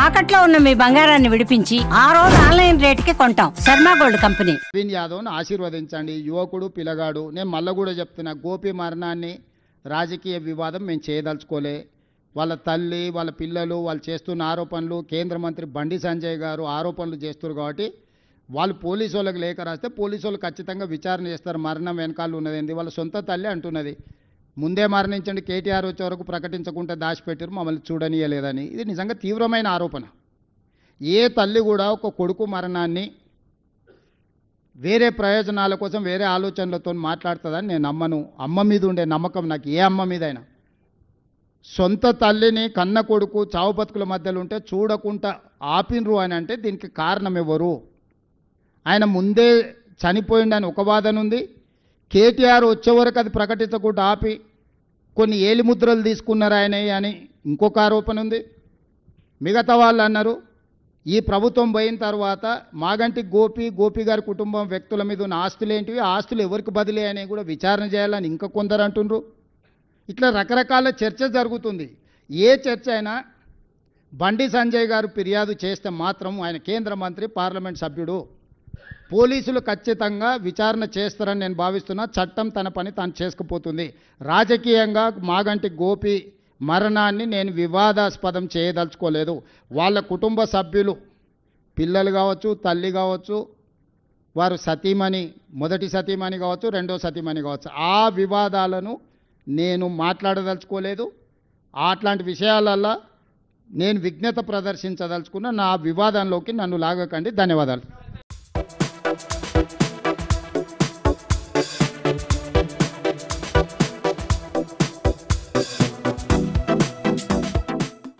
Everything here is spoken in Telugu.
తాకట్లో ఉన్న మీ బంగారాన్ని విడిపించి ఆ రోజు ఆన్లైన్ రేటుకి కొంటాం. Sharma gold company. నవీన్ యాదవ్ను ఆశీర్వదించండి. యువకుడు పిల్లగాడు. నేను మళ్ళీ కూడా చెప్తున్నా, గోపి మరణాన్ని రాజకీయ వివాదం మేము చేయదలుచుకోలే. వాళ్ళ తల్లి, వాళ్ళ పిల్లలు, వాళ్ళు చేస్తున్న ఆరోపణలు, కేంద్ర మంత్రి బండి సంజయ్ గారు ఆరోపణలు చేస్తున్నారు కాబట్టి వాళ్ళు పోలీసు వాళ్ళకి లేఖ రాస్తే పోలీసు వాళ్ళు ఖచ్చితంగా విచారణ చేస్తారు. మరణం వెనకాల ఉన్నది వాళ్ళ సొంత తల్లి అంటున్నది. ముందే మరణించండి, కేటీఆర్ వచ్చే వరకు ప్రకటించకుండా దాచిపెట్టారు, మమ్మల్ని చూడనీయలేదని. ఇది నిజంగా తీవ్రమైన ఆరోపణ. ఏ తల్లి కూడా ఒక కొడుకు మరణాన్ని వేరే ప్రయోజనాల కోసం వేరే ఆలోచనలతో మాట్లాడుతుందని నేను నమ్మను. అమ్మ మీద ఉండే నమ్మకం నాకు ఏ అమ్మ మీదైనా. సొంత తల్లిని కన్న కొడుకు చావు బతుకుల మధ్యలో ఉంటే చూడకుండా ఆపినరు అని అంటే దీనికి కారణం ఎవరు? ఆయన ముందే చనిపోయిండని ఒక వాదన ఉంది. కేటీఆర్ వచ్చే వరకు అది ప్రకటించకుండా ఆపి కొన్ని ఏలిముద్రలు తీసుకున్నారు ఆయన అని ఇంకొక ఆరోపణ ఉంది. మిగతా వాళ్ళు అన్నారు ఈ ప్రభుత్వం పోయిన తర్వాత మాగంటి గోపి గారి కుటుంబం వ్యక్తుల మీద ఉన్న ఆస్తులు ఏంటివి, ఆస్తులు ఎవరికి బదిలీ అని కూడా విచారణ చేయాలని ఇంకా కొందరు అంటున్నారు. ఇట్లా రకరకాల చర్చ జరుగుతుంది. ఏ చర్చ అయినా బండి సంజయ్ గారు ఫిర్యాదు చేస్తే మాత్రం ఆయన కేంద్ర మంత్రి, పార్లమెంట్ సభ్యుడు, పోలీసులు ఖచ్చితంగా విచారణ చేస్తారని నేను భావిస్తున్నా. చట్టం తన పని తాను చేసుకుపోతుంది. రాజకీయంగా మాగంటి గోపి మరణాన్ని నేను వివాదాస్పదం చేయదలుచుకోలేదు. వాళ్ళ కుటుంబ సభ్యులు, పిల్లలు కావచ్చు, తల్లి కావచ్చు, వారు సతీమణి, మొదటి సతీమణి కావచ్చు, రెండో సతీమణి కావచ్చు, ఆ వివాదాలను నేను మాట్లాడదలుచుకోలేదు. అట్లాంటి విషయాలల్లో నేను విఘ్నత ప్రదర్శించదలుచుకున్న. నా వివాదంలోకి నన్ను లాగకండి. ధన్యవాదాలు.